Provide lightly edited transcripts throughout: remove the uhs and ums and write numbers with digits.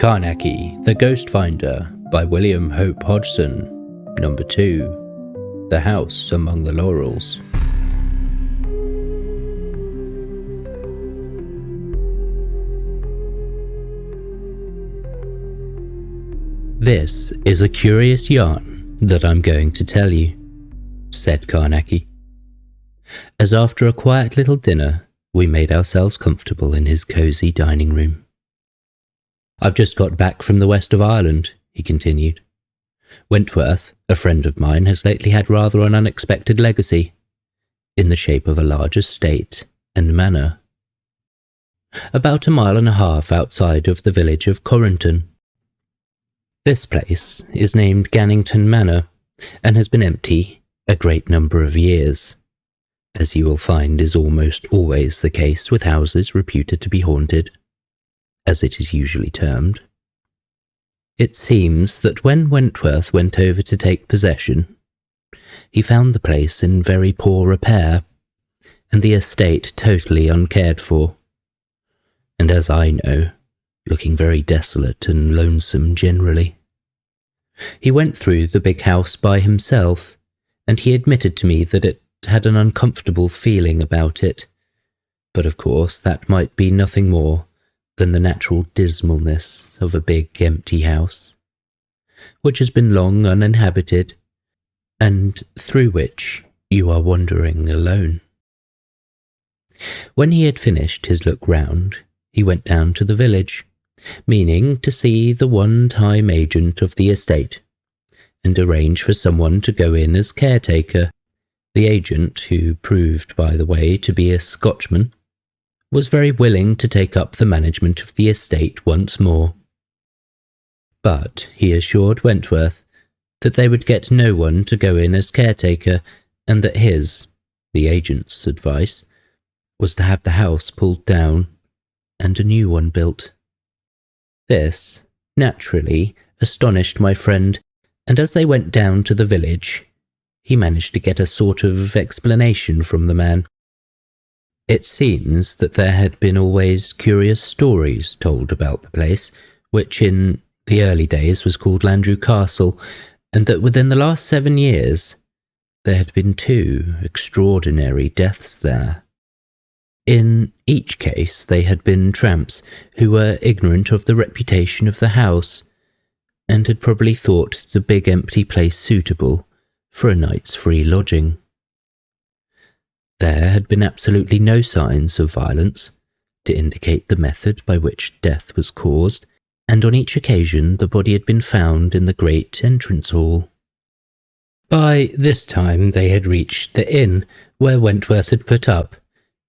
Carnacki, The Ghost Finder by William Hope Hodgson. Number 2. The House Among the Laurels. "This is a curious yarn that I'm going to tell you," said Carnacki, as after a quiet little dinner we made ourselves comfortable in his cosy dining room. "I've just got back from the west of Ireland," he continued. "Wentworth, a friend of mine, has lately had rather an unexpected legacy, in the shape of a large estate and manor, about 1.5 miles outside of the village of Corrington. This place is named Gannington Manor, and has been empty a great number of years, as you will find is almost always the case with houses reputed to be haunted, as it is usually termed. It seems that when Wentworth went over to take possession, he found the place in very poor repair, and the estate totally uncared for, and as I know, looking very desolate and lonesome generally. He went through the big house by himself, and he admitted to me that it had an uncomfortable feeling about it, but of course that might be nothing more than the natural dismalness of a big empty house, which has been long uninhabited, and through which you are wandering alone. When he had finished his look round, he went down to the village, meaning to see the one-time agent of the estate, and arrange for someone to go in as caretaker. The agent, who proved, by the way, to be a Scotchman, was very willing to take up the management of the estate once more. But he assured Wentworth that they would get no one to go in as caretaker, and that his, the agent's, advice was to have the house pulled down and a new one built. This, naturally, astonished my friend, and as they went down to the village, he managed to get a sort of explanation from the man. It seems that there had been always curious stories told about the place, which in the early days was called Landrew Castle, and that within the last 7 years there had been 2 extraordinary deaths there. In each case they had been tramps who were ignorant of the reputation of the house, and had probably thought the big empty place suitable for a night's free lodging. There had been absolutely no signs of violence to indicate the method by which death was caused, and on each occasion the body had been found in the great entrance hall. By this time they had reached the inn where Wentworth had put up,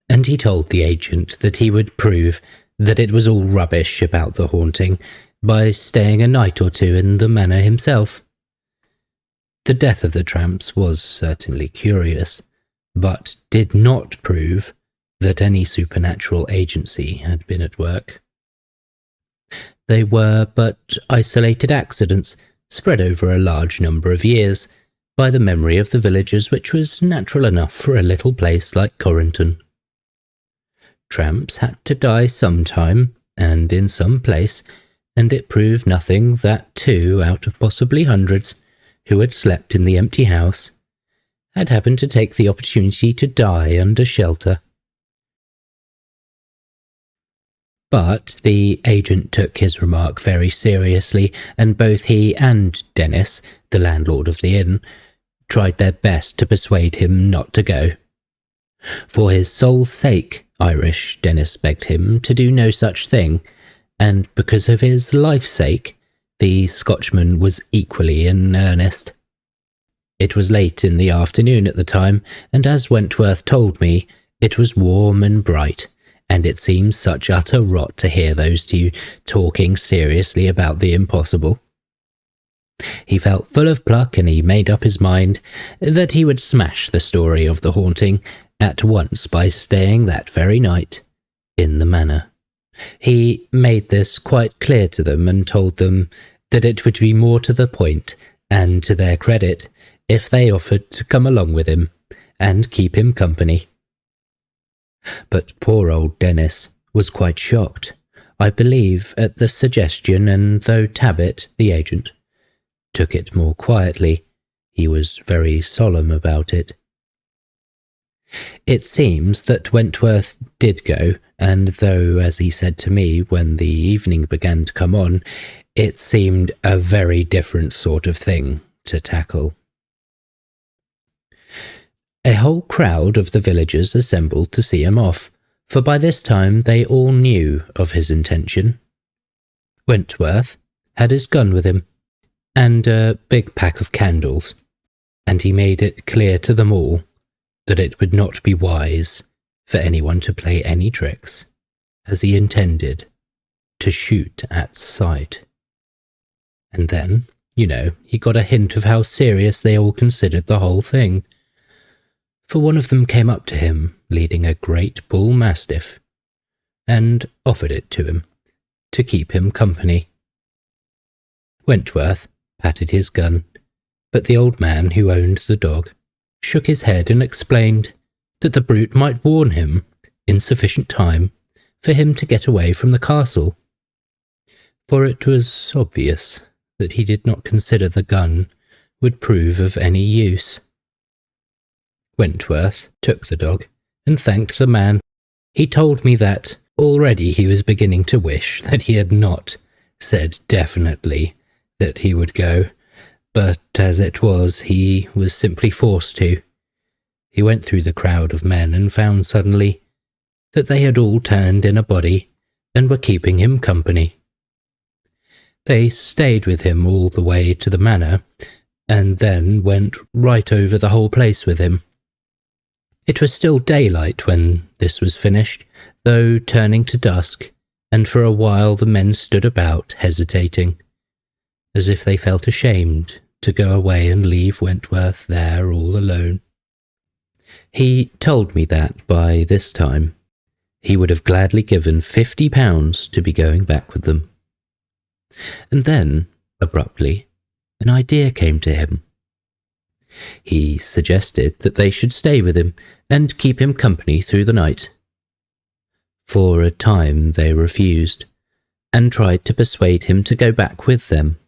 and he told the agent that he would prove that it was all rubbish about the haunting by staying a night or 2 in the manor himself. The death of the tramps was certainly curious, but did not prove that any supernatural agency had been at work. They were but isolated accidents spread over a large number of years by the memory of the villagers, which was natural enough for a little place like Corrington. Tramps had to die sometime and in some place, and it proved nothing that 2 out of possibly hundreds who had slept in the empty house had happened to take the opportunity to die under shelter. But the agent took his remark very seriously, and both he and Dennis, the landlord of the inn, tried their best to persuade him not to go. For his soul's sake, Irish Dennis begged him to do no such thing, and because of his life's sake, the Scotchman was equally in earnest. It was late in the afternoon at the time, and as Wentworth told me, it was warm and bright, and it seemed such utter rot to hear those 2 talking seriously about the impossible. He felt full of pluck, and he made up his mind that he would smash the story of the haunting at once by staying that very night in the manor. He made this quite clear to them, and told them that it would be more to the point, and to their credit, if they offered to come along with him and keep him company. But poor old Dennis was quite shocked. I believe at the suggestion, and though Tabbit, the agent, took it more quietly, he was very solemn about it. It seems that Wentworth did go, and though, as he said to me when the evening began to come on, it seemed a very different sort of thing to tackle. A whole crowd of the villagers assembled to see him off, for by this time they all knew of his intention. Wentworth had his gun with him, and a big pack of candles, and he made it clear to them all that it would not be wise for anyone to play any tricks, as he intended to shoot at sight. And then, he got a hint of how serious they all considered the whole thing, for one of them came up to him, leading a great bull mastiff, and offered it to him, to keep him company. Wentworth patted his gun, but the old man who owned the dog shook his head and explained that the brute might warn him in sufficient time for him to get away from the castle, for it was obvious that he did not consider the gun would prove of any use. Wentworth took the dog and thanked the man. He told me that already he was beginning to wish that he had not said definitely that he would go, but as it was, he was simply forced to. He went through the crowd of men and found suddenly that they had all turned in a body and were keeping him company. They stayed with him all the way to the manor, and then went right over the whole place with him. It was still daylight when this was finished, though turning to dusk, and for a while the men stood about, hesitating, as if they felt ashamed to go away and leave Wentworth there all alone. He told me that, by this time, he would have gladly given £50 to be going back with them. And then, abruptly, an idea came to him. He suggested that they should stay with him and keep him company through the night. For a time they refused, and tried to persuade him to go back with them.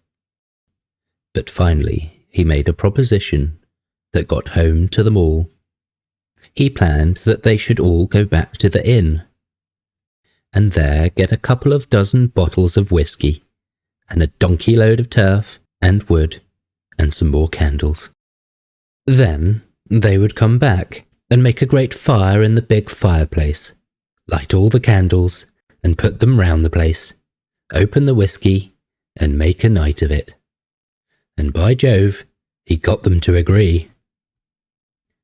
But finally he made a proposition that got home to them all. He planned that they should all go back to the inn, and there get a couple of dozen bottles of whiskey, and a donkey load of turf and wood, and some more candles. Then they would come back and make a great fire in the big fireplace, light all the candles and put them round the place, open the whiskey and make a night of it. And by Jove, he got them to agree.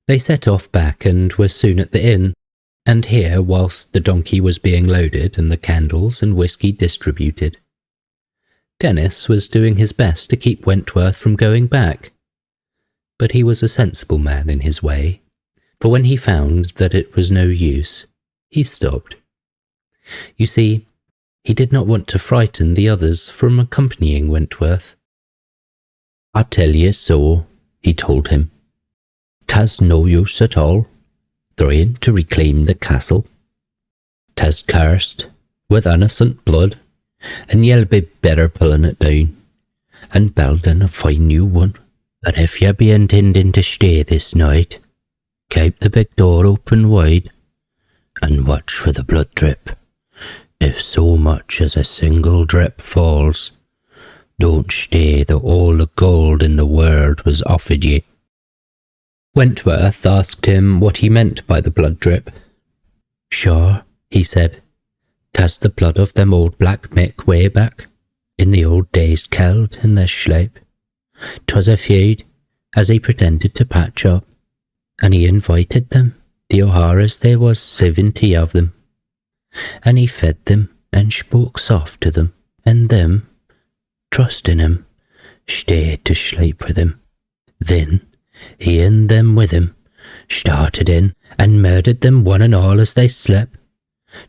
They set off back and were soon at the inn, and here, whilst the donkey was being loaded and the candles and whiskey distributed, Dennis was doing his best to keep Wentworth from going back. But he was a sensible man in his way, for when he found that it was no use, he stopped. You see, he did not want to frighten the others from accompanying Wentworth. "I tell ye so," he told him. "'Tas no use at all, trying to reclaim the castle. 'Tas cursed with innocent blood, and ye'll be better pulling it down, and building a fine new one. But if ye be intending to stay this night, keep the big door open wide, and watch for the blood drip. If so much as a single drip falls, don't stay though all the gold in the world was offered ye." Wentworth asked him what he meant by the blood drip. "Sure," he said, "'tas the blood of them old Black Mick way back, in the old days killed in their sleep. 'Twas a feud as he pretended to patch up, and he invited them, the O'Haras there was 70 of them, and he fed them and spoke soft to them, and them, trusting him, stayed to sleep with him. Then he and them with him started in and murdered them one and all as they slept.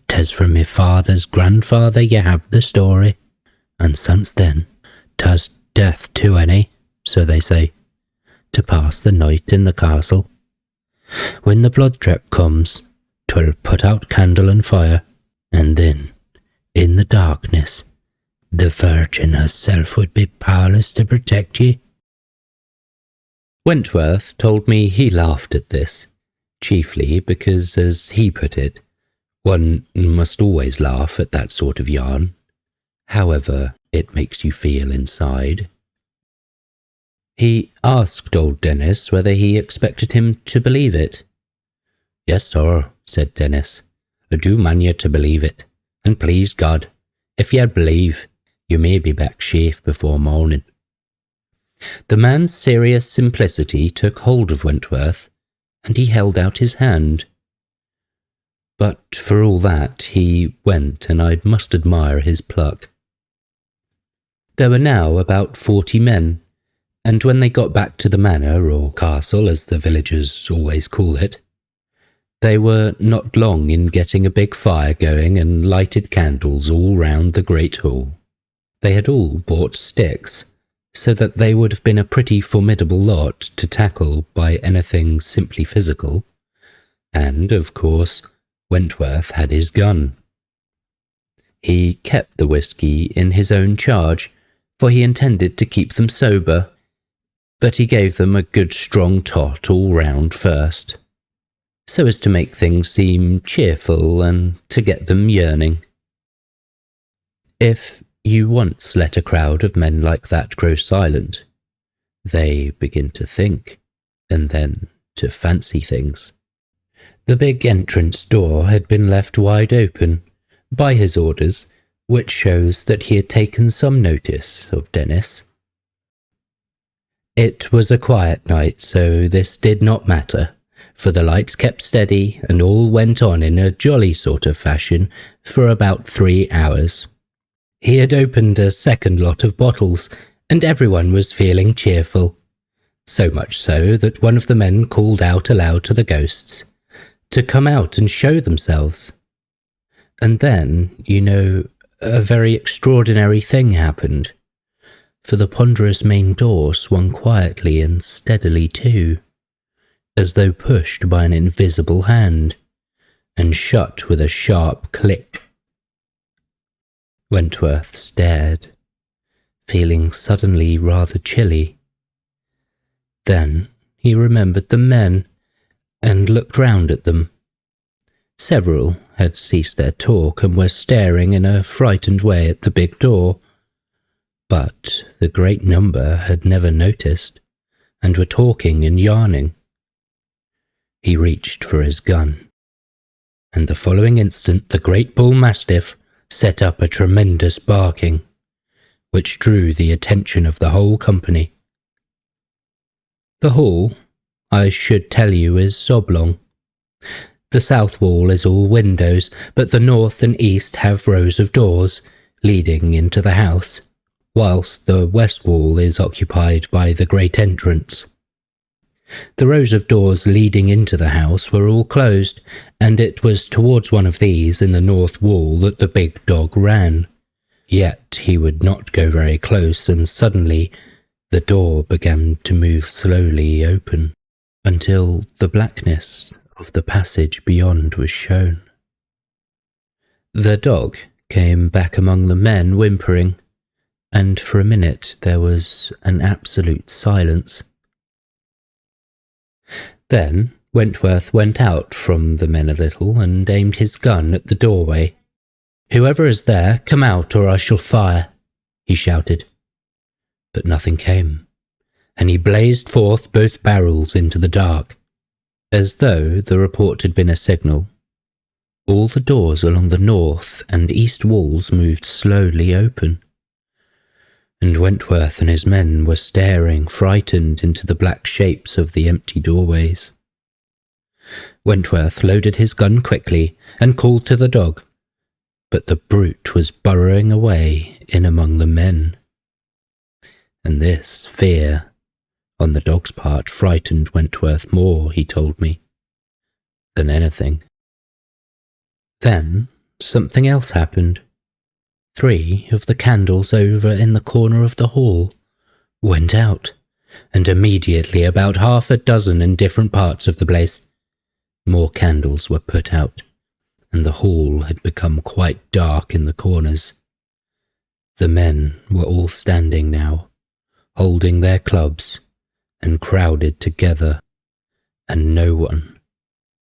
'Tis from my father's grandfather ye have the story, and since then 'tis death to any, so they say, to pass the night in the castle. When the blood drip comes, 'twill put out candle and fire, and then in the darkness, the Virgin herself would be powerless to protect ye. Wentworth told me he laughed at this, chiefly because, as he put it, one must always laugh at that sort of yarn, however it makes you feel inside. He asked old Dennis whether he expected him to believe it. "Yes, sir," said Dennis. "I do man ye to believe it, and please God, if ye believe, you may be back safe before morning." The man's serious simplicity took hold of Wentworth, and he held out his hand. But for all that, he went, and I must admire his pluck. There were now about 40 men, and when they got back to the manor, or castle as the villagers always call it, they were not long in getting a big fire going and lighted candles all round the great hall. They had all bought sticks, so that they would have been a pretty formidable lot to tackle by anything simply physical, and, of course, Wentworth had his gun. He kept the whisky in his own charge, for he intended to keep them sober, but he gave them a good strong tot all round first, so as to make things seem cheerful and to get them yearning. If you once let a crowd of men like that grow silent, they begin to think, and then to fancy things. The big entrance door had been left wide open, by his orders, which shows that he had taken some notice of Dennis. It was a quiet night, so this did not matter, for the lights kept steady and all went on in a jolly sort of fashion for about 3 hours. He had opened a second lot of bottles, and everyone was feeling cheerful, so much so that one of the men called out aloud to the ghosts to come out and show themselves. And then, a very extraordinary thing happened, for the ponderous main door swung quietly and steadily to, as though pushed by an invisible hand, and shut with a sharp click. Wentworth stared, feeling suddenly rather chilly. Then he remembered the men, and looked round at them. Several had ceased their talk and were staring in a frightened way at the big door, but the great number had never noticed, and were talking and yarning. He reached for his gun, and the following instant the great bull mastiff set up a tremendous barking, which drew the attention of the whole company. The hall, I should tell you, is oblong. The south wall is all windows, but the north and east have rows of doors leading into the house, whilst the west wall is occupied by the great entrance. The rows of doors leading into the house were all closed, and it was towards one of these in the north wall that the big dog ran. Yet he would not go very close, and suddenly the door began to move slowly open, until the blackness of the passage beyond was shown. The dog came back among the men whimpering, and for a minute there was an absolute silence. Then Wentworth went out from the men a little and aimed his gun at the doorway. "Whoever is there, come out or I shall fire," he shouted. But nothing came, and he blazed forth both barrels into the dark. As though the report had been a signal, all the doors along the north and east walls moved slowly open, and Wentworth and his men were staring frightened into the black shapes of the empty doorways. Wentworth loaded his gun quickly and called to the dog, but the brute was burrowing away in among the men. And this fear, on the dog's part, frightened Wentworth more, he told me, than anything. Then something else happened. 3 of the candles over in the corner of the hall went out, and immediately about 6 in different parts of the place. More candles were put out, and the hall had become quite dark in the corners. The men were all standing now, holding their clubs, and crowded together, and no one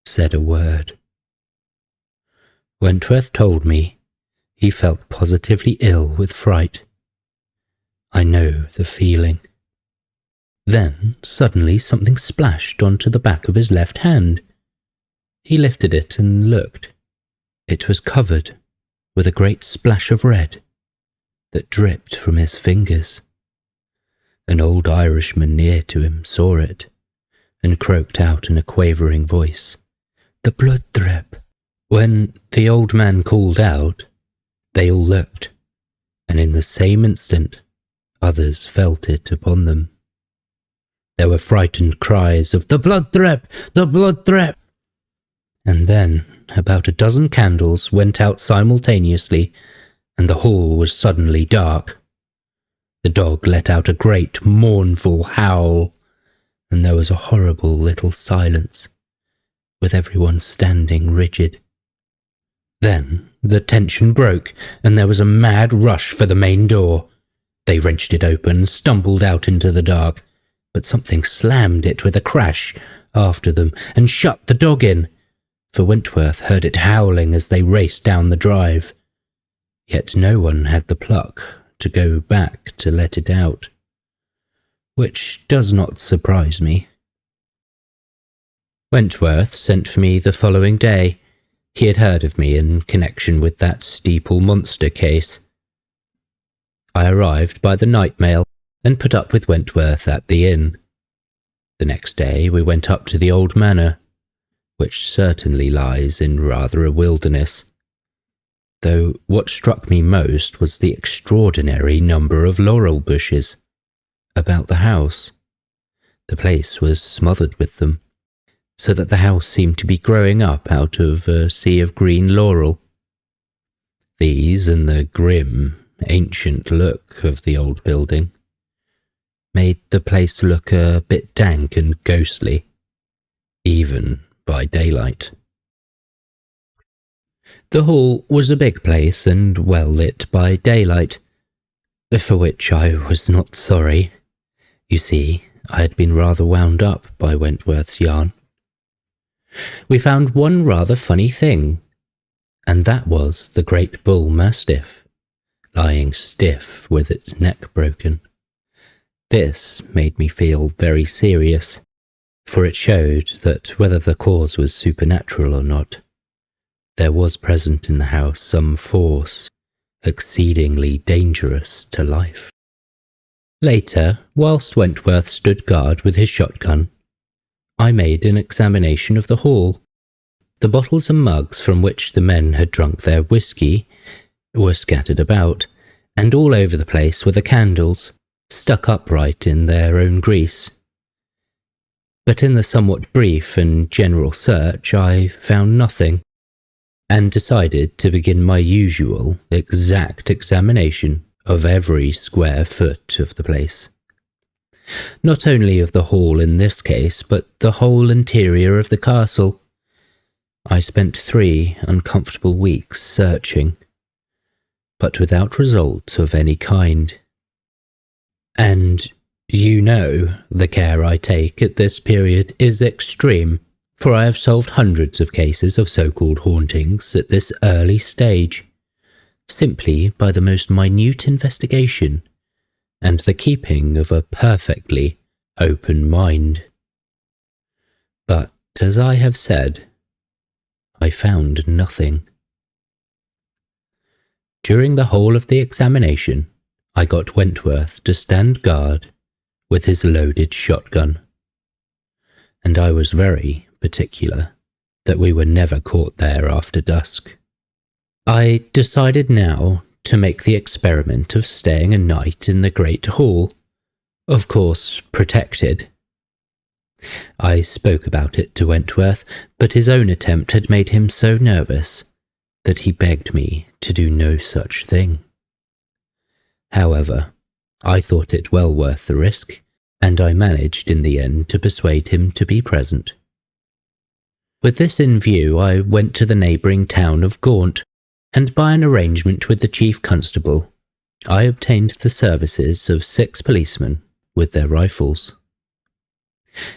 said a word. Wentworth told me he felt positively ill with fright. I know the feeling. Then suddenly something splashed onto the back of his left hand. He lifted it and looked. It was covered with a great splash of red that dripped from his fingers. An old Irishman near to him saw it and croaked out in a quavering voice, "The blood drip." When the old man called out, they all looked, and in the same instant others felt it upon them. There were frightened cries of, "The blood drip! The blood drip!" And then about a dozen candles went out simultaneously, and the hall was suddenly dark. The dog let out a great mournful howl, and there was a horrible little silence, with everyone standing rigid. Then the tension broke, and there was a mad rush for the main door. They wrenched it open and stumbled out into the dark, but something slammed it with a crash after them and shut the dog in, for Wentworth heard it howling as they raced down the drive. Yet no one had the pluck to go back to let it out, which does not surprise me. Wentworth sent for me the following day. He had heard of me in connection with that steeple monster case. I arrived by the night mail and put up with Wentworth at the inn. The next day we went up to the old manor, which certainly lies in rather a wilderness, though what struck me most was the extraordinary number of laurel bushes about the house. The place was smothered with them, so that the house seemed to be growing up out of a sea of green laurel. These, and the grim, ancient look of the old building, made the place look a bit dank and ghostly, even by daylight. The hall was a big place and well lit by daylight, for which I was not sorry. You see, I had been rather wound up by Wentworth's yarn. We found one rather funny thing, and that was the great bull mastiff, lying stiff with its neck broken. This made me feel very serious, for it showed that whether the cause was supernatural or not, there was present in the house some force exceedingly dangerous to life. Later, whilst Wentworth stood guard with his shotgun, I made an examination of the hall. The bottles and mugs from which the men had drunk their whiskey were scattered about, and all over the place were the candles, stuck upright in their own grease. But in the somewhat brief and general search I found nothing, and decided to begin my usual exact examination of every square foot of the place. Not only of the hall in this case, but the whole interior of the castle. I spent 3 uncomfortable weeks searching, but without result of any kind. And you know the care I take at this period is extreme, for I have solved hundreds of cases of so-called hauntings at this early stage, simply by the most minute investigation and the keeping of a perfectly open mind. But, as I have said, I found nothing. During the whole of the examination, I got Wentworth to stand guard with his loaded shotgun, and I was very particular that we were never caught there after dusk. I decided now to make the experiment of staying a night in the great hall, of course protected. I spoke about it to Wentworth, but his own attempt had made him so nervous that he begged me to do no such thing. However, I thought it well worth the risk, and I managed in the end to persuade him to be present. With this in view, I went to the neighbouring town of Gaunt, and by an arrangement with the chief constable, I obtained the services of 6 policemen with their rifles.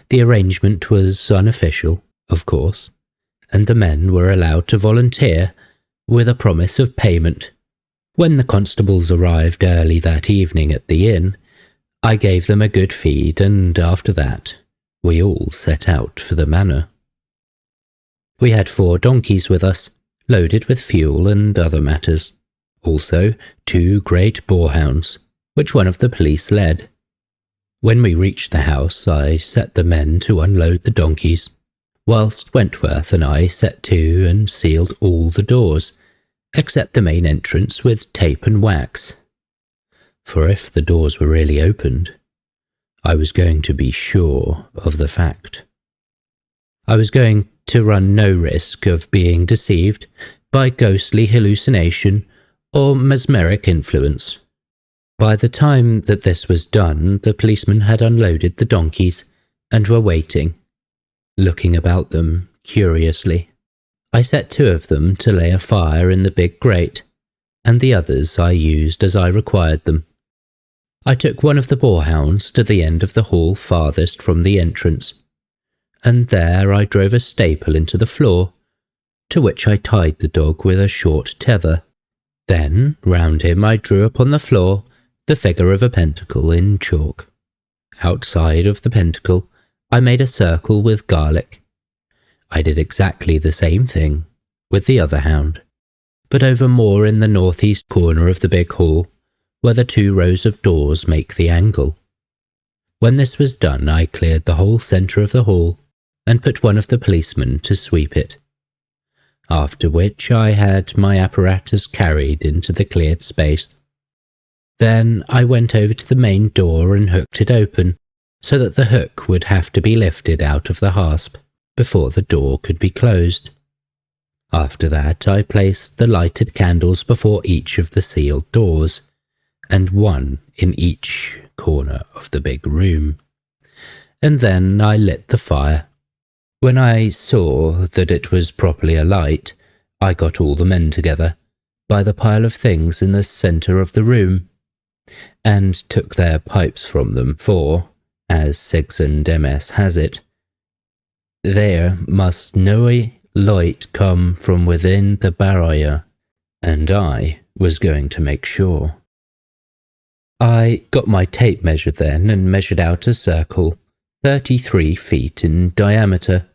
The arrangement was unofficial, of course, and the men were allowed to volunteer with a promise of payment. When the constables arrived early that evening at the inn, I gave them a good feed, and after that, we all set out for the manor. We had 4 donkeys with us, loaded with fuel and other matters. Also 2 great boarhounds, which one of the police led. When we reached the house, I set the men to unload the donkeys, whilst Wentworth and I set to and sealed all the doors, except the main entrance with tape and wax. For if the doors were really opened, I was going to be sure of the fact. I was going to run no risk of being deceived by ghostly hallucination or mesmeric influence. By the time that this was done, the policemen had unloaded the donkeys and were waiting, looking about them curiously. I set 2 of them to lay a fire in the big grate, and the others I used as I required them. I took one of the boarhounds to the end of the hall farthest from the entrance, and there I drove a staple into the floor, to which I tied the dog with a short tether. Then, round him I drew upon the floor the figure of a pentacle in chalk. Outside of the pentacle, I made a circle with garlic. I did exactly the same thing with the other hound, but over more in the northeast corner of the big hall, where the 2 rows of doors make the angle. When this was done, I cleared the whole centre of the hall and put one of the policemen to sweep it, after which I had my apparatus carried into the cleared space. Then I went over to the main door and hooked it open, so that the hook would have to be lifted out of the hasp before the door could be closed. After that, I placed the lighted candles before each of the sealed doors, and one in each corner of the big room. And then I lit the fire. When I saw that it was properly alight, I got all the men together by the pile of things in the centre of the room, and took their pipes from them, for, as Sigmund MS has it, there must no light come from within the barrier, and I was going to make sure. I got my tape measure then and measured out a circle 33 feet in diameter,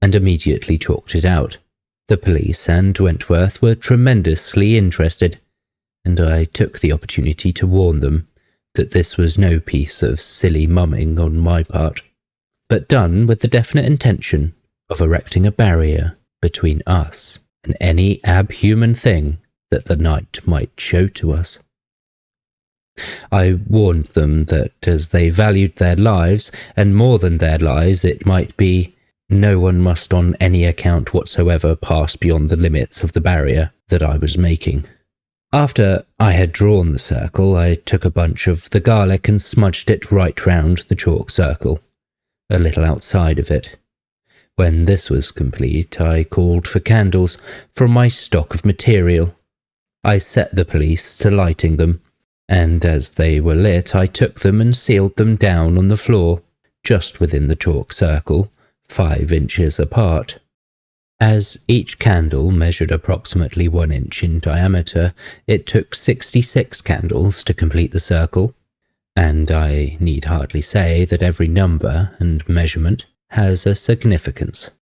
and immediately chalked it out. The police and Wentworth were tremendously interested, and I took the opportunity to warn them that this was no piece of silly mumming on my part, but done with the definite intention of erecting a barrier between us and any abhuman thing that the night might show to us. I warned them that as they valued their lives, and more than their lives it might be, no one must on any account whatsoever pass beyond the limits of the barrier that I was making. After I had drawn the circle, I took a bunch of the garlic and smudged it right round the chalk circle, a little outside of it. When this was complete, I called for candles from my stock of material. I set the police to lighting them, and as they were lit, I took them and sealed them down on the floor, just within the chalk circle, 5 inches apart. As each candle measured approximately 1 inch in diameter, it took 66 candles to complete the circle, and I need hardly say that every number and measurement has a significance.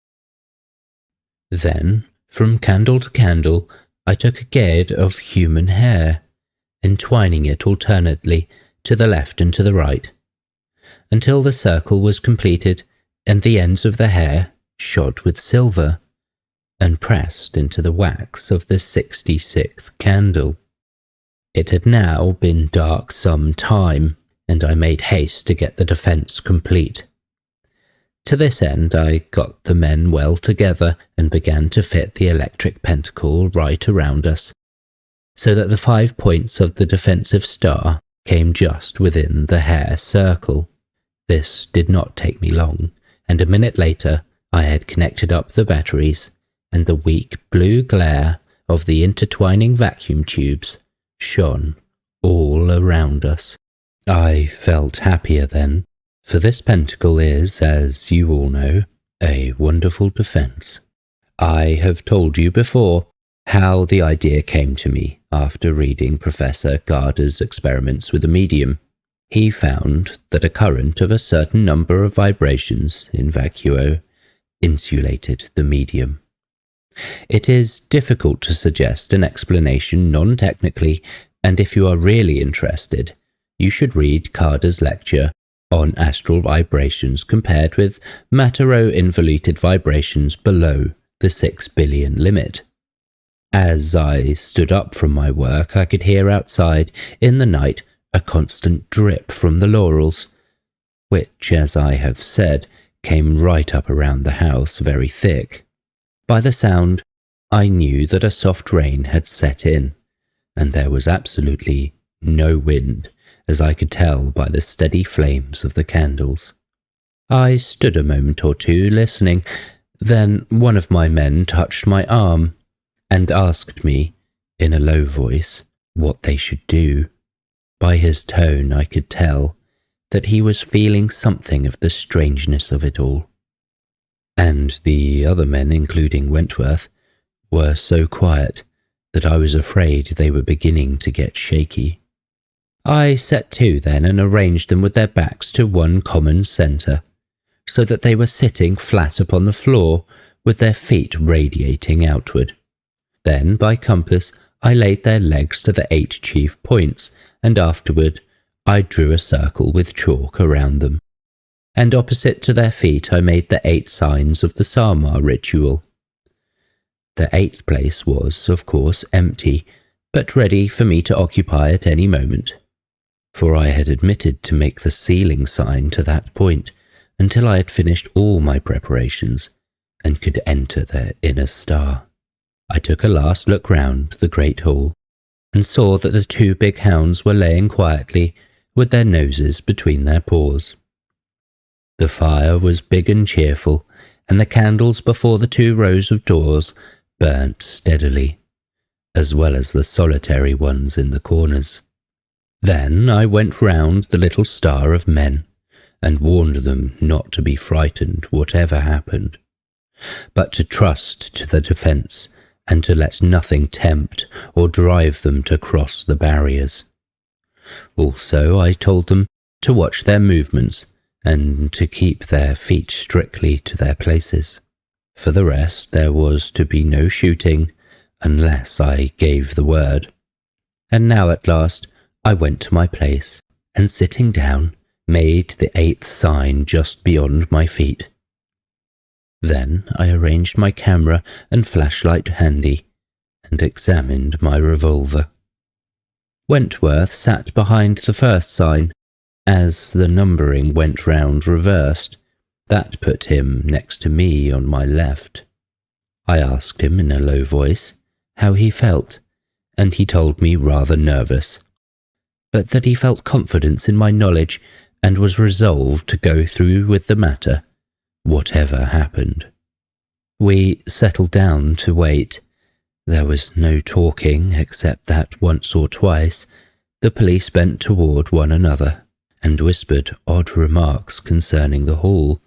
Then, from candle to candle, I took a gad of human hair, entwining it alternately to the left and to the right, until the circle was completed and the ends of the hair shod with silver and pressed into the wax of the 66th candle. It had now been dark some time, and I made haste to get the defence complete. To this end I got the men well together and began to fit the electric pentacle right around us, so that the 5 points of the defensive star came just within the hair circle. This did not take me long, and a minute later I had connected up the batteries, and the weak blue glare of the intertwining vacuum tubes shone all around us. I felt happier then, for this pentacle is, as you all know, a wonderful defense. I have told you before how the idea came to me after reading Professor Garder's experiments with a medium. He found that a current of a certain number of vibrations in vacuo insulated the medium. It is difficult to suggest an explanation non-technically, and if you are really interested, you should read Carder's lecture on astral vibrations compared with mattero-involuted vibrations below the 6 billion limit. As I stood up from my work, I could hear outside in the night a constant drip from the laurels, which, as I have said, came right up around the house very thick. By the sound, I knew that a soft rain had set in, and there was absolutely no wind, as I could tell by the steady flames of the candles. I stood a moment or two listening, then one of my men touched my arm and asked me, in a low voice, what they should do. By his tone I could tell that he was feeling something of the strangeness of it all. And the other men, including Wentworth, were so quiet that I was afraid they were beginning to get shaky. I set to then and arranged them with their backs to one common centre, so that they were sitting flat upon the floor with their feet radiating outward. Then, by compass, I laid their legs to the 8 chief points, and afterward I drew a circle with chalk around them. And opposite to their feet I made the 8 signs of the Sama ritual. The 8th place was, of course, empty, but ready for me to occupy at any moment, for I had omitted to make the sealing sign to that point until I had finished all my preparations and could enter their inner star. I took a last look round the great hall and saw that the 2 big hounds were laying quietly with their noses between their paws. The fire was big and cheerful, and the candles before the 2 rows of doors burnt steadily, as well as the solitary ones in the corners. Then I went round the little star of men and warned them not to be frightened whatever happened, but to trust to the defence and to let nothing tempt or drive them to cross the barriers. Also I told them to watch their movements and to keep their feet strictly to their places. For the rest, there was to be no shooting unless I gave the word. And now at last I went to my place, and sitting down, made the 8th sign just beyond my feet. Then I arranged my camera and flashlight handy, and examined my revolver. Wentworth sat behind the first sign, as the numbering went round reversed. That put him next to me on my left. I asked him in a low voice how he felt, and he told me rather nervous, but that he felt confidence in my knowledge and was resolved to go through with the matter, whatever happened. We settled down to wait. There was no talking except that once or twice the police bent toward one another and whispered odd remarks concerning the hall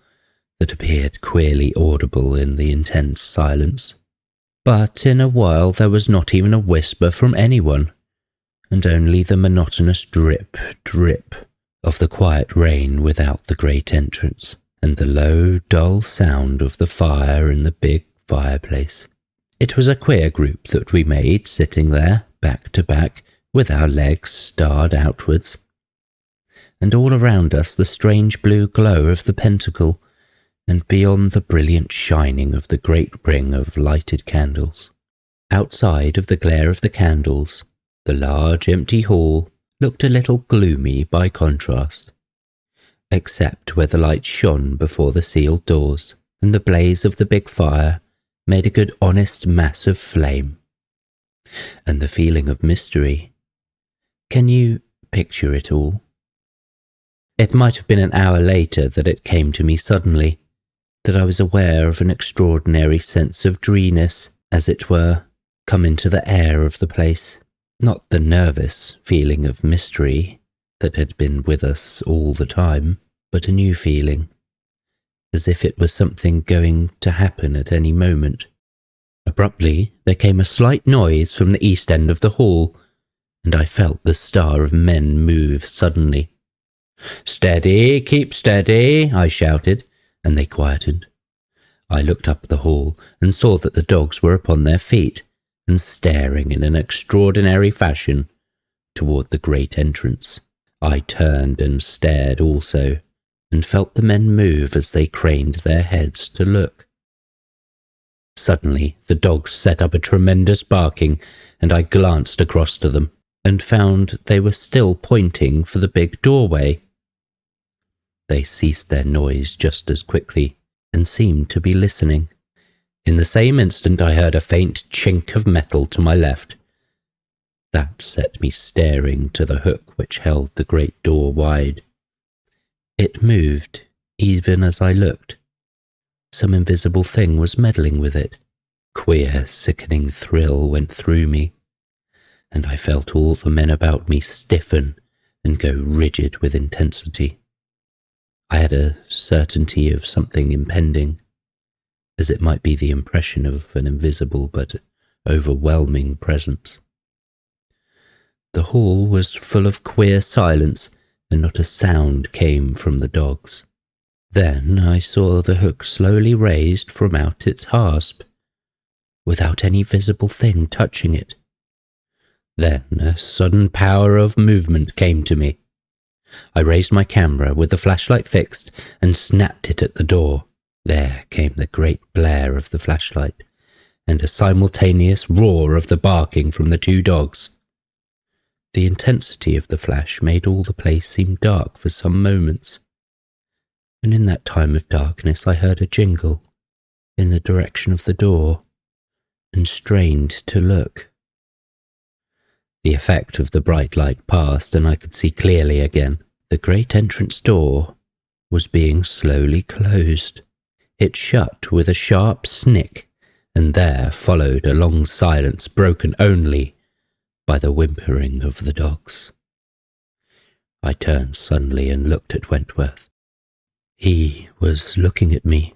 that appeared queerly audible in the intense silence. But in a while there was not even a whisper from anyone, and only the monotonous drip, drip of the quiet rain without the great entrance, and the low, dull sound of the fire in the big fireplace. It was a queer group that we made, sitting there, back to back, with our legs starred outwards, and all around us the strange blue glow of the pentacle, and beyond the brilliant shining of the great ring of lighted candles. Outside of the glare of the candles, the large empty hall looked a little gloomy by contrast, except where the light shone before the sealed doors, and the blaze of the big fire made a good honest mass of flame. And the feeling of mystery. Can you picture it all? It might have been an hour later that it came to me suddenly. that I was aware of an extraordinary sense of dreeness, as it were, come into the air of the place. Not the nervous feeling of mystery that had been with us all the time, but a new feeling, as if it was something going to happen at any moment. Abruptly, there came a slight noise from the east end of the hall, and I felt the star of men move suddenly. "Steady, keep steady," I shouted, and they quietened. I looked up the hall and saw that the dogs were upon their feet and staring in an extraordinary fashion toward the great entrance. I turned and stared also, and felt the men move as they craned their heads to look. Suddenly, the dogs set up a tremendous barking, and I glanced across to them and found they were still pointing for the big doorway. They ceased their noise just as quickly and seemed to be listening. In the same instant I heard a faint chink of metal to my left. That set me staring to the hook which held the great door wide. It moved, even as I looked. Some invisible thing was meddling with it. Queer, sickening thrill went through me, and I felt all the men about me stiffen and go rigid with intensity. I had a certainty of something impending, as it might be the impression of an invisible but overwhelming presence. The hall was full of queer silence, and not a sound came from the dogs. Then I saw the hook slowly raised from out its hasp, without any visible thing touching it. Then a sudden power of movement came to me. I raised my camera with the flashlight fixed and snapped it at the door. There came the great blare of the flashlight, and a simultaneous roar of the barking from the two dogs. The intensity of the flash made all the place seem dark for some moments, and in that time of darkness I heard a jingle in the direction of the door, and strained to look. The effect of the bright light passed, and I could see clearly again. The great entrance door was being slowly closed. It shut with a sharp snick, and there followed a long silence broken only by the whimpering of the dogs. I turned suddenly and looked at Wentworth. He was looking at me.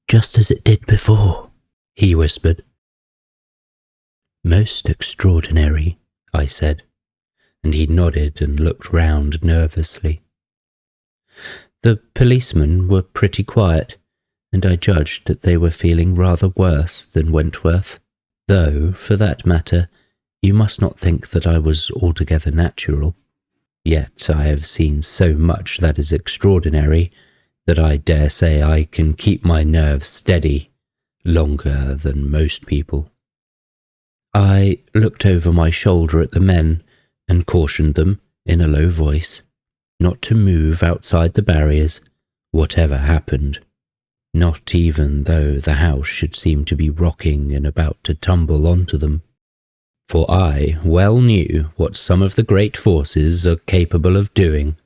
"Just as it did before," he whispered. "Most extraordinary," I said, and he nodded and looked round nervously. The policemen were pretty quiet, and I judged that they were feeling rather worse than Wentworth, though, for that matter, you must not think that I was altogether natural. Yet I have seen so much that is extraordinary that I dare say I can keep my nerves steady longer than most people. I looked over my shoulder at the men and cautioned them in a low voice not to move outside the barriers, whatever happened, not even though the house should seem to be rocking and about to tumble onto them. For I well knew what some of the great forces are capable of doing.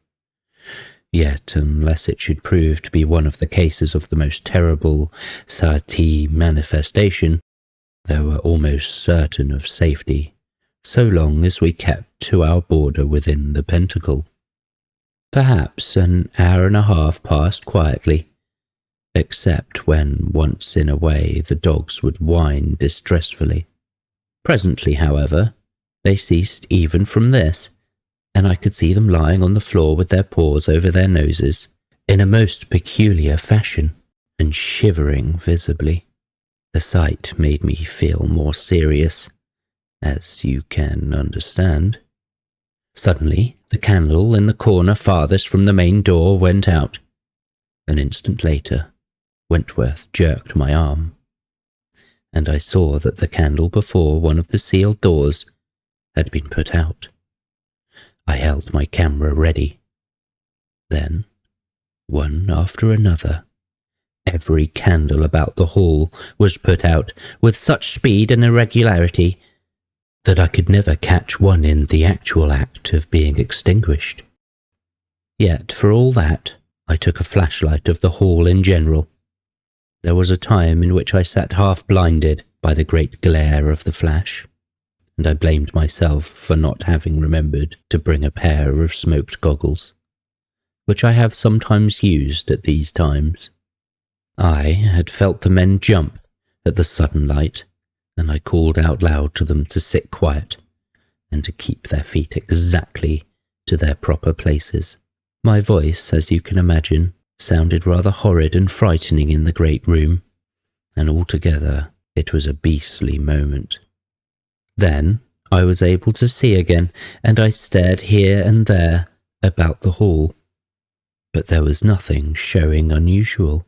Yet, unless it should prove to be one of the cases of the most terrible sati manifestation, they were almost certain of safety, so long as we kept to our border within the pentacle. Perhaps an hour and a half passed quietly, except when once in a way the dogs would whine distressfully. Presently, however, they ceased even from this, and I could see them lying on the floor with their paws over their noses in a most peculiar fashion, and shivering visibly. The sight made me feel more serious, as you can understand. Suddenly, the candle in the corner farthest from the main door went out. An instant later, Wentworth jerked my arm, and I saw that the candle before one of the sealed doors had been put out. I held my camera ready. Then, one after another, every candle about the hall was put out with such speed and irregularity that I could never catch one in the actual act of being extinguished. Yet, for all that, I took a flashlight of the hall in general. There was a time in which I sat half blinded by the great glare of the flash, and I blamed myself for not having remembered to bring a pair of smoked goggles, which I have sometimes used at these times. I had felt the men jump at the sudden light, and I called out loud to them to sit quiet and to keep their feet exactly to their proper places. My voice, as you can imagine, sounded rather horrid and frightening in the great room, and altogether it was a beastly moment. Then I was able to see again, and I stared here and there about the hall, but there was nothing showing unusual.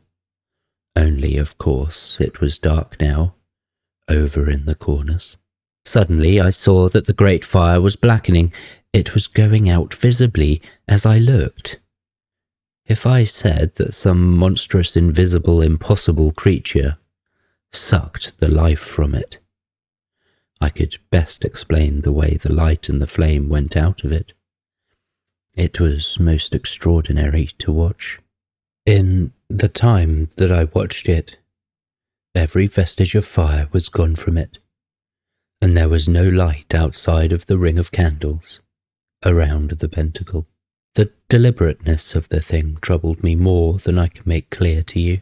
Only, of course, it was dark now, over in the corners. Suddenly I saw that the great fire was blackening. It was going out visibly as I looked. If I said that some monstrous, invisible, impossible creature sucked the life from it, I could best explain the way the light and the flame went out of it. It was most extraordinary to watch. In the time that I watched it, every vestige of fire was gone from it, and there was no light outside of the ring of candles around the pentacle. The deliberateness of the thing troubled me more than I can make clear to you.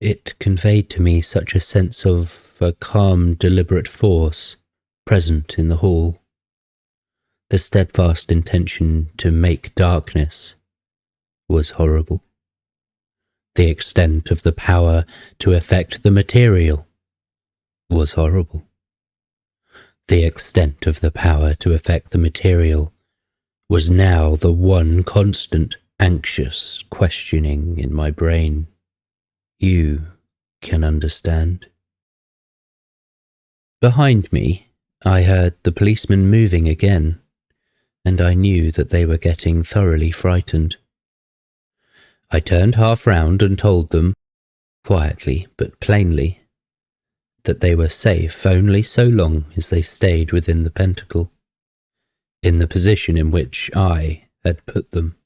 It conveyed to me such a sense of a calm, deliberate force present in the hall. The steadfast intention to make darkness was horrible. The extent of the power to affect the material was horrible. The extent of the power to affect the material was now the one constant, anxious questioning in my brain. You can understand. Behind me, I heard the policemen moving again, and I knew that they were getting thoroughly frightened. I turned half round and told them, quietly but plainly, that they were safe only so long as they stayed within the pentacle, in the position in which I had put them.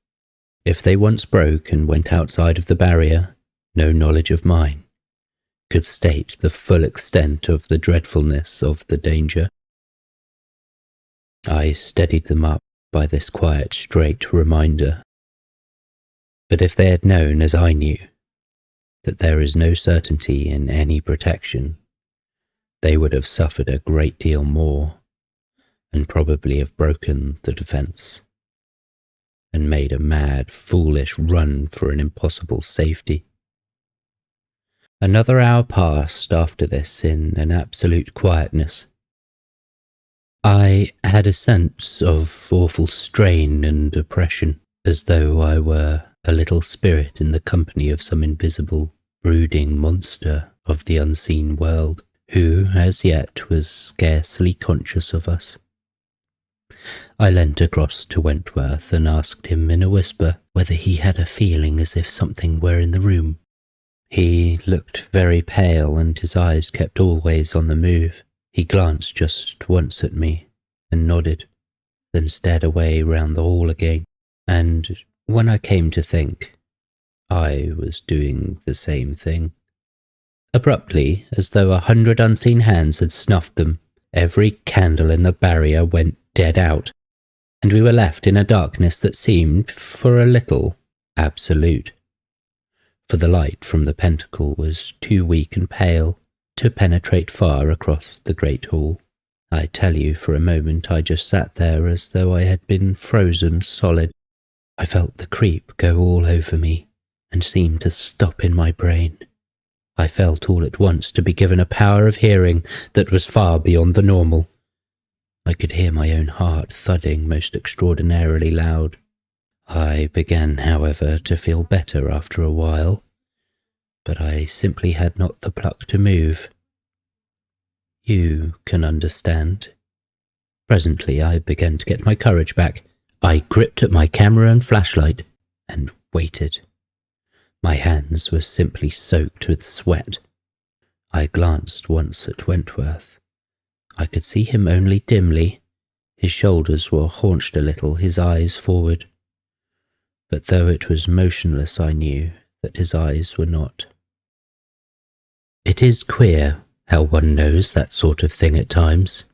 If they once broke and went outside of the barrier, no knowledge of mine could state the full extent of the dreadfulness of the danger. I steadied them up by this quiet, straight reminder. But if they had known, as I knew, that there is no certainty in any protection, they would have suffered a great deal more, and probably have broken the defence, and made a mad, foolish run for an impossible safety. Another hour passed after this in an absolute quietness. I had a sense of awful strain and oppression, as though I were a little spirit in the company of some invisible, brooding monster of the unseen world, who, as yet, was scarcely conscious of us. I leant across to Wentworth and asked him in a whisper whether he had a feeling as if something were in the room. He looked very pale, and his eyes kept always on the move. He glanced just once at me and nodded, then stared away round the hall again, and when I came to think, I was doing the same thing. Abruptly, as though 100 unseen hands had snuffed them, every candle in the barrier went dead out, and we were left in a darkness that seemed, for a little, absolute. For the light from the pentacle was too weak and pale to penetrate far across the great hall. I tell you, for a moment I just sat there as though I had been frozen solid. I felt the creep go all over me and seem to stop in my brain. I felt all at once to be given a power of hearing that was far beyond the normal. I could hear my own heart thudding most extraordinarily loud. I began, however, to feel better after a while, but I simply had not the pluck to move. You can understand. Presently I began to get my courage back. I gripped at my camera and flashlight and waited. My hands were simply soaked with sweat. I glanced once at Wentworth. I could see him only dimly. His shoulders were haunched a little, his eyes forward. but though it was motionless, I knew that his eyes were not. It is queer how one knows that sort of thing at times.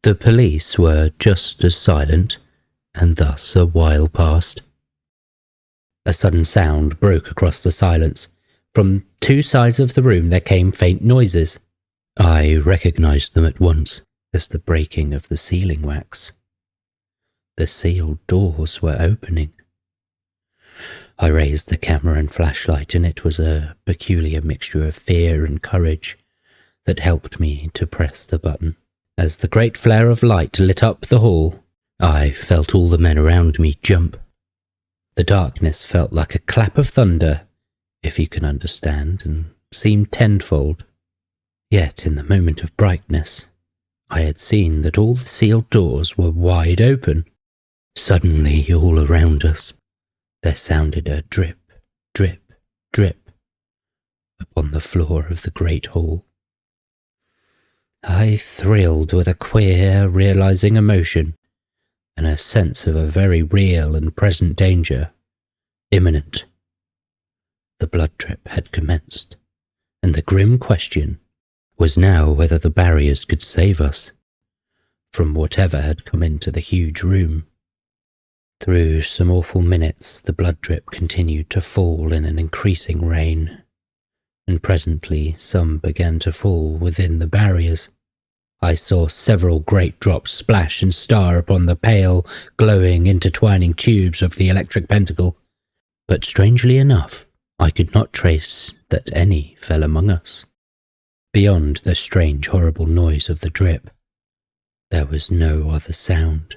The police were just as silent, and thus a while passed. A sudden sound broke across the silence. From two sides of the room there came faint noises. I recognized them at once as the breaking of the sealing wax. The sealed doors were opening. I raised the camera and flashlight, and it was a peculiar mixture of fear and courage that helped me to press the button. As the great flare of light lit up the hall, I felt all the men around me jump. The darkness felt like a clap of thunder, if you can understand, and seemed tenfold. Yet in the moment of brightness, I had seen that all the sealed doors were wide open. Suddenly, all around us, there sounded a drip, drip, drip upon the floor of the great hall. I thrilled with a queer, realizing emotion and a sense of a very real and present danger, imminent. The blood drip had commenced, and the grim question was now whether the barriers could save us from whatever had come into the huge room. Through some awful minutes, the blood drip continued to fall in an increasing rain, and presently some began to fall within the barriers. I saw several great drops splash and star upon the pale, glowing, intertwining tubes of the electric pentacle, but strangely enough, I could not trace that any fell among us. Beyond the strange, horrible noise of the drip, there was no other sound.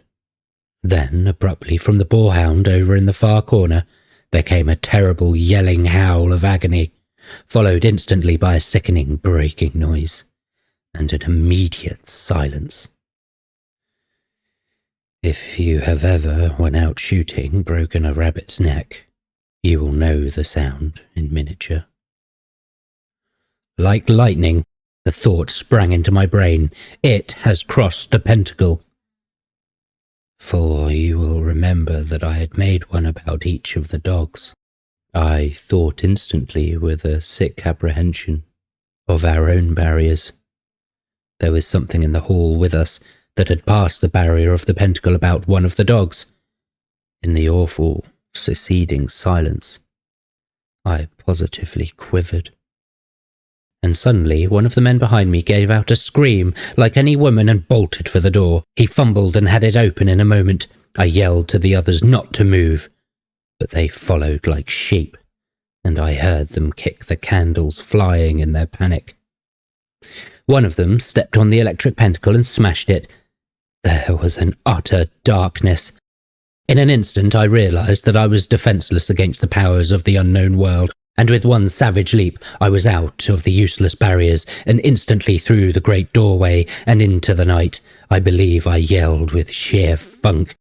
Then, abruptly from the boarhound over in the far corner, there came a terrible yelling howl of agony, followed instantly by a sickening breaking noise, and an immediate silence. If you have ever, when out shooting, broken a rabbit's neck, you will know the sound in miniature. Like lightning, the thought sprang into my brain. It has crossed the pentacle. For you will remember that I had made one about each of the dogs. I thought instantly, with a sick apprehension, of our own barriers. There was something in the hall with us that had passed the barrier of the pentacle about one of the dogs. In the awful, succeeding silence, I positively quivered. And suddenly one of the men behind me gave out a scream like any woman and bolted for the door. He fumbled and had it open in a moment. I yelled to the others not to move, but they followed like sheep, and I heard them kick the candles flying in their panic. One of them stepped on the electric pentacle and smashed it. There was an utter darkness. In an instant I realized that I was defenseless against the powers of the unknown world, and with one savage leap I was out of the useless barriers and instantly through the great doorway and into the night. I believe I yelled with sheer funk.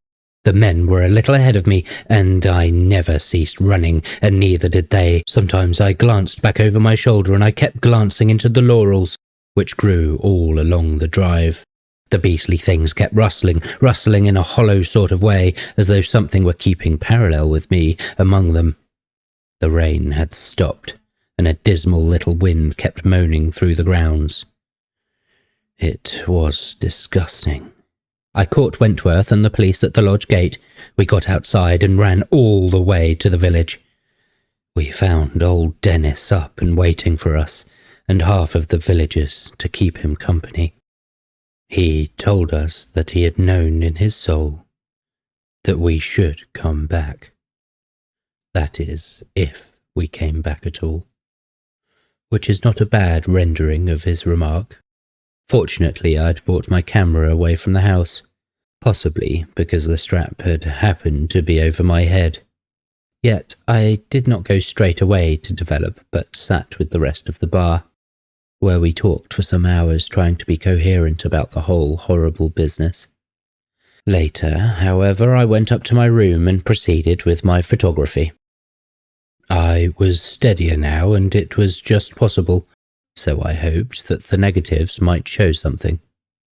The men were a little ahead of me, and I never ceased running, and neither did they. Sometimes I glanced back over my shoulder, and I kept glancing into the laurels, which grew all along the drive. The beastly things kept rustling in a hollow sort of way, as though something were keeping parallel with me among them. The rain had stopped, and a dismal little wind kept moaning through the grounds. It was disgusting. I caught Wentworth and the police at the lodge gate. We got outside and ran all the way to the village. We found old Dennis up and waiting for us, and half of the villagers to keep him company. He told us that he had known in his soul that we should come back. That is, if we came back at all, which is not a bad rendering of his remark. Fortunately, I'd brought my camera away from the house, possibly because the strap had happened to be over my head. Yet I did not go straight away to develop, but sat with the rest of the bar, where we talked for some hours trying to be coherent about the whole horrible business. Later, however, I went up to my room and proceeded with my photography. I was steadier now, and it was just possible, so I hoped that the negatives might show something.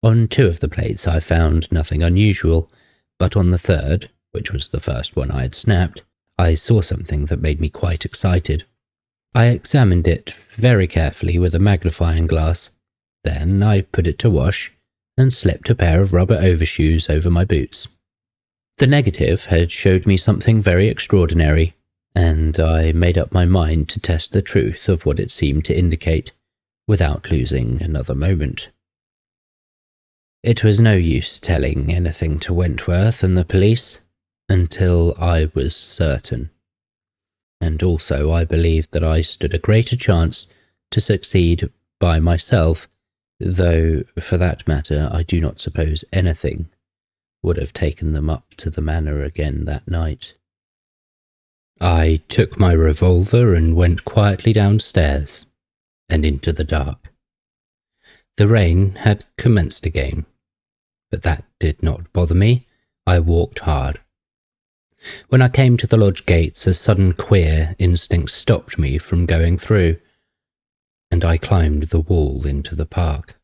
On 2 of the plates I found nothing unusual, but on the third, which was the first one I had snapped, I saw something that made me quite excited. I examined it very carefully with a magnifying glass. Then I put it to wash and slipped a pair of rubber overshoes over my boots. The negative had showed me something very extraordinary, and I made up my mind to test the truth of what it seemed to indicate, without losing another moment. It was no use telling anything to Wentworth and the police until I was certain. And also I believed that I stood a greater chance to succeed by myself, though, for that matter, I do not suppose anything would have taken them up to the manor again that night. I took my revolver and went quietly downstairs and into the dark. The rain had commenced again, but that did not bother me. I walked hard. When I came to the lodge gates, a sudden queer instinct stopped me from going through, and I climbed the wall into the park.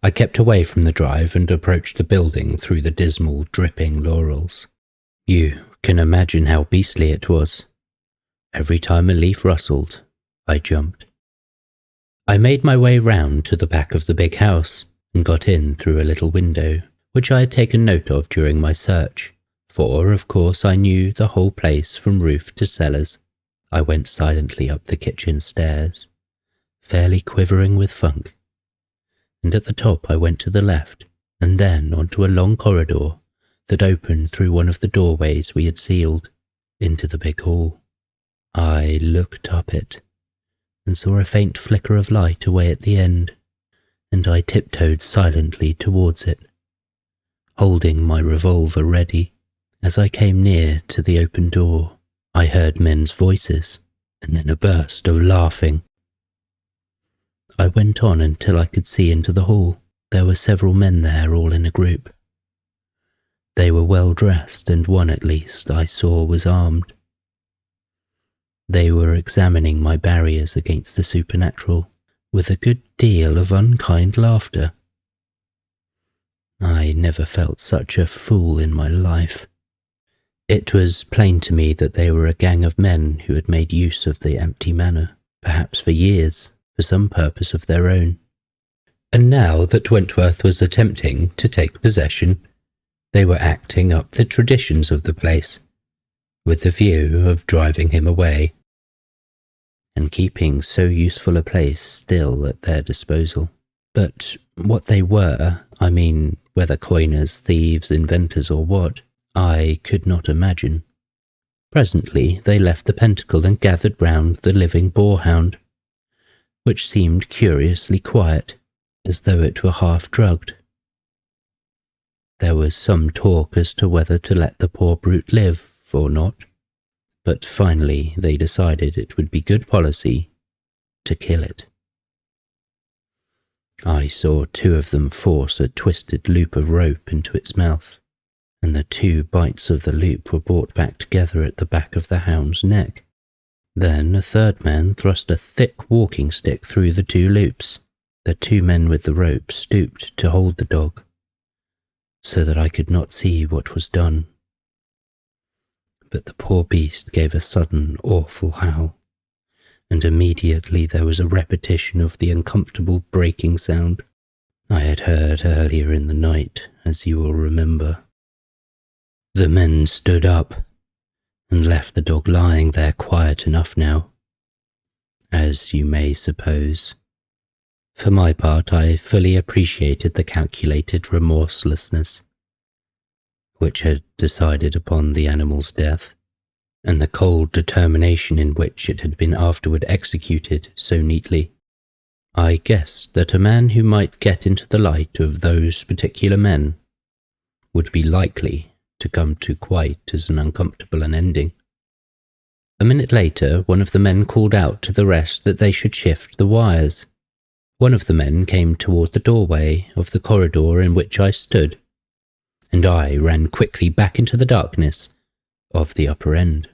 I kept away from the drive and approached the building through the dismal, dripping laurels. You can imagine how beastly it was. Every time a leaf rustled, I jumped. I made my way round to the back of the big house and got in through a little window, which I had taken note of during my search, for, of course, I knew the whole place from roof to cellars. I went silently up the kitchen stairs, fairly quivering with funk, and at the top I went to the left, and then onto a long corridor that opened through one of the doorways we had sealed into the big hall. I looked up it and saw a faint flicker of light away at the end, and I tiptoed silently towards it, holding my revolver ready. As I came near to the open door, I heard men's voices, and then a burst of laughing. I went on until I could see into the hall. There were several men there, all in a group. They were well dressed, and one at least I saw was armed. They were examining my barriers against the supernatural with a good deal of unkind laughter. I never felt such a fool in my life. It was plain to me that they were a gang of men who had made use of the empty manor, perhaps for years, for some purpose of their own. And now that Wentworth was attempting to take possession, they were acting up the traditions of the place, with the view of driving him away, and keeping so useful a place still at their disposal. But what they were, I mean, whether coiners, thieves, inventors, or what, I could not imagine. Presently they left the pentacle and gathered round the living boarhound, which seemed curiously quiet, as though it were half drugged. There was some talk as to whether to let the poor brute live or not, but finally they decided it would be good policy to kill it. I saw two of them force a twisted loop of rope into its mouth, and the two bites of the loop were brought back together at the back of the hound's neck. Then a third man thrust a thick walking stick through the two loops. The two men with the rope stooped to hold the dog, so that I could not see what was done. But the poor beast gave a sudden, awful howl, and immediately there was a repetition of the uncomfortable breaking sound I had heard earlier in the night, as you will remember. The men stood up and left the dog lying there quiet enough now, as you may suppose. For my part, I fully appreciated the calculated remorselessness which had decided upon the animal's death, and the cold determination in which it had been afterward executed so neatly. I guessed that a man who might get into the light of those particular men would be likely to come to quite as an uncomfortable an ending. A minute later, one of the men called out to the rest that they should shift the wires. One of the men came toward the doorway of the corridor in which I stood, and I ran quickly back into the darkness of the upper end.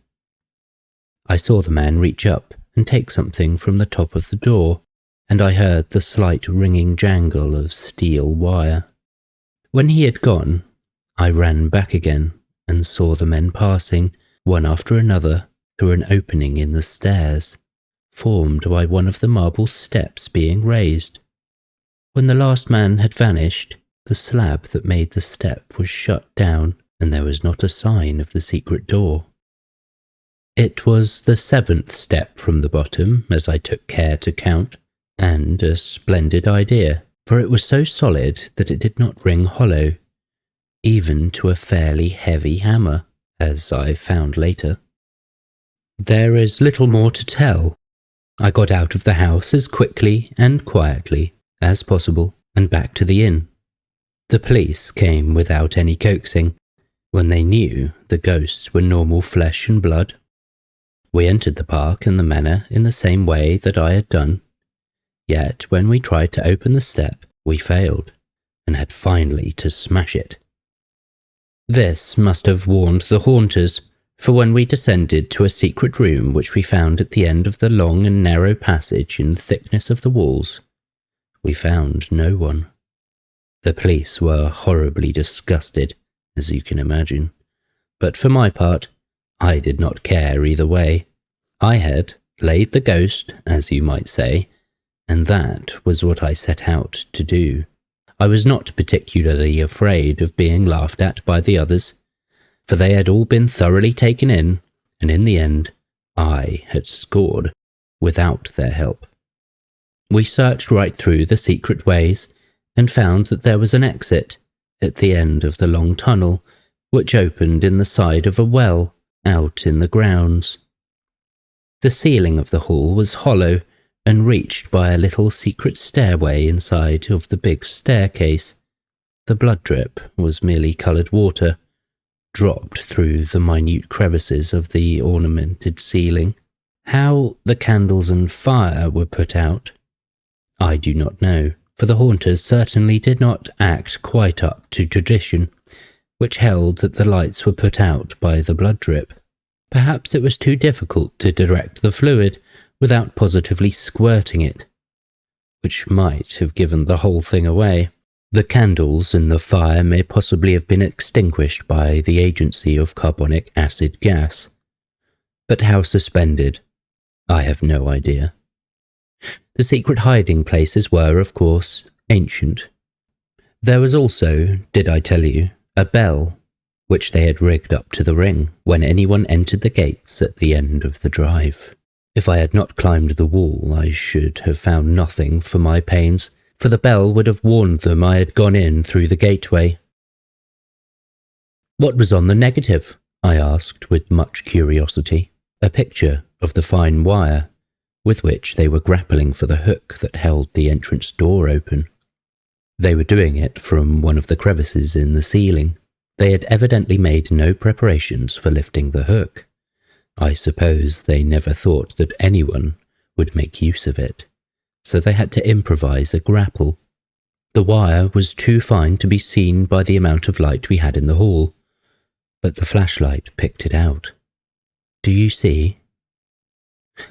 I saw the man reach up and take something from the top of the door, and I heard the slight ringing jangle of steel wire. When he had gone, I ran back again and saw the men passing, one after another, through an opening in the stairs, formed by one of the marble steps being raised. When the last man had vanished, the slab that made the step was shut down, and there was not a sign of the secret door. It was the 7th step from the bottom, as I took care to count, and a splendid idea, for it was so solid that it did not ring hollow, even to a fairly heavy hammer, as I found later. There is little more to tell. I got out of the house as quickly and quietly as possible and back to the inn. The police came without any coaxing, when they knew the ghosts were normal flesh and blood. We entered the park and the manor in the same way that I had done, yet when we tried to open the step, we failed, and had finally to smash it. This must have warned the haunters, for when we descended to a secret room which we found at the end of the long and narrow passage in the thickness of the walls, we found no one. The police were horribly disgusted, as you can imagine, but for my part, I did not care either way. I had laid the ghost, as you might say, and that was what I set out to do. I was not particularly afraid of being laughed at by the others, for they had all been thoroughly taken in, and in the end, I had scored without their help. We searched right through the secret ways and found that there was an exit at the end of the long tunnel, which opened in the side of a well out in the grounds. The ceiling of the hall was hollow and reached by a little secret stairway inside of the big staircase. The blood drip was merely coloured water, dropped through the minute crevices of the ornamented ceiling. How the candles and fire were put out, I do not know, for the haunters certainly did not act quite up to tradition, which held that the lights were put out by the blood drip. Perhaps it was too difficult to direct the fluid without positively squirting it, which might have given the whole thing away. The candles and the fire may possibly have been extinguished by the agency of carbonic acid gas, but how suspended, I have no idea. The secret hiding places were, of course, ancient. There was also, did I tell you, a bell, which they had rigged up to the ring when anyone entered the gates at the end of the drive. If I had not climbed the wall, I should have found nothing for my pains, for the bell would have warned them I had gone in through the gateway. What was on the negative? I asked with much curiosity. A picture of the fine wire with which they were grappling for the hook that held the entrance door open. They were doing it from one of the crevices in the ceiling. They had evidently made no preparations for lifting the hook. I suppose they never thought that anyone would make use of it, so they had to improvise a grapple. The wire was too fine to be seen by the amount of light we had in the hall, but the flashlight picked it out. Do you see?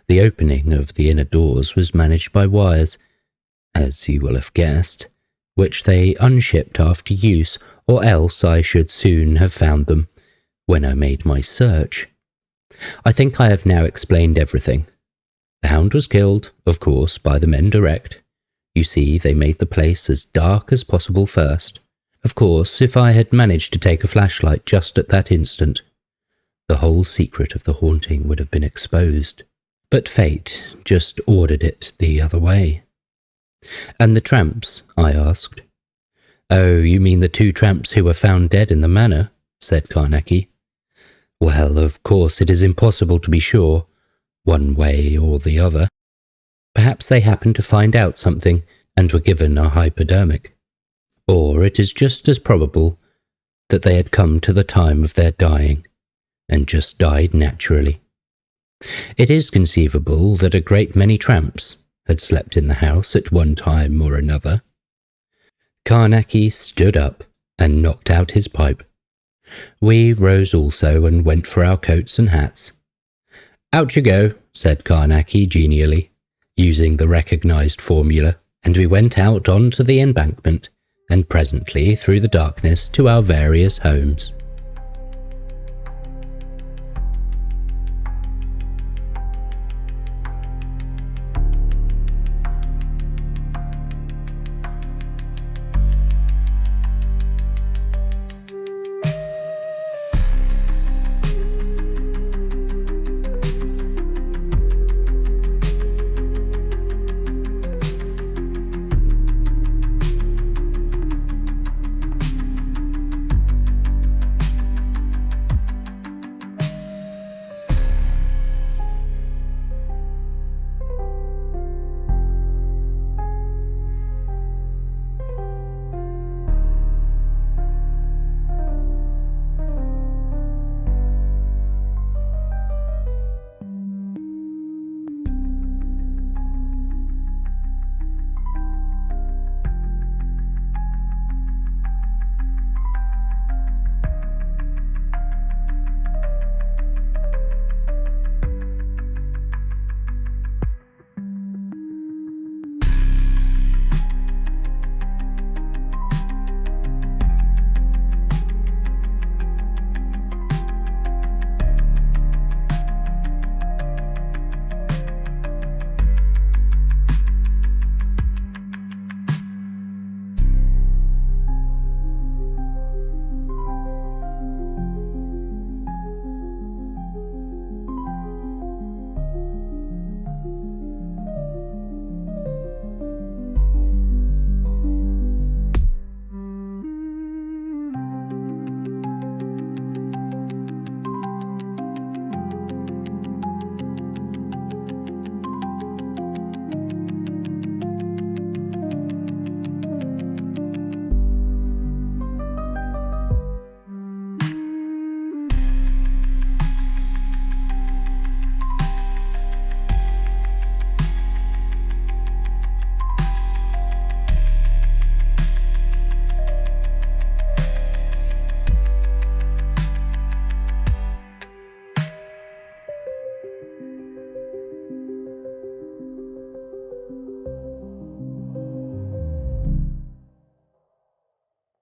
The opening of the inner doors was managed by wires, as you will have guessed, which they unshipped after use, or else I should soon have found them when I made my search. I think I have now explained everything. The hound was killed, of course, by the men direct. You see, they made the place as dark as possible first. Of course, if I had managed to take a flashlight just at that instant, the whole secret of the haunting would have been exposed. But fate just ordered it the other way. And the tramps? I asked. Oh, you mean the 2 tramps who were found dead in the manor? Said Carnacki. Well, of course it is impossible to be sure, one way or the other. Perhaps they happened to find out something and were given a hypodermic. Or it is just as probable that they had come to the time of their dying and just died naturally. It is conceivable that a great many tramps had slept in the house at one time or another. Carnacki stood up and knocked out his pipe. We rose also and went for our coats and hats. Out you go, said Carnacki genially, using the recognised formula, and we went out onto the embankment and presently through the darkness to our various homes.